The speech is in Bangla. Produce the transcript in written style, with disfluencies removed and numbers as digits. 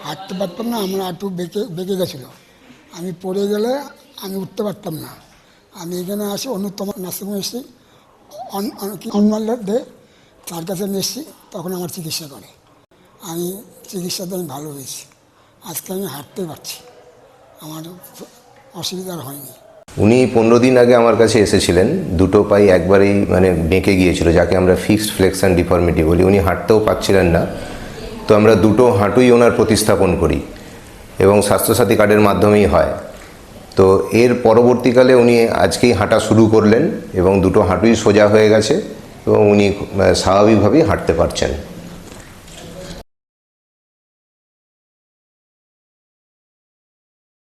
হাঁটতে পারতাম না, আমার হাঁটু বেঁকে বেঁকে গেছিলো। আমি পড়ে গেলে আমি উঠতে পারতাম না। আমি এখানে আসি অন্যতম নার্সিংহোমে এসেছি, দে তার কাছে নিয়ে এসেছি, তখন আমার চিকিৎসা করে। আমি চিকিৎসাতে আমি ভালো হয়েছি, আজকে আমি হাঁটতে পারছি, আমার অসুবিধা আর হয়নি। উনি 15 দিন আগে আমার কাছে এসেছিলেন, দুটো পাই একবারেই মানে বেঁকে গিয়েছিল, যাকে আমরা ফিক্সড ফ্লেক্সন ডিফর্মিটি বলি। উনি হাঁটতেও পারছিলেন না, তো আমরা দুটো হাঁটুই ওনার প্রতিস্থাপন করি এবং স্বাস্থ্যসাথী কার্ডের মাধ্যমেই হয়। তো এর পরবর্তীকালে উনি আজকেই হাঁটা শুরু করলেন এবং দুটো হাঁটুই সোজা হয়ে গেছে এবং উনি স্বাভাবিকভাবেই হাঁটতে পারছেন।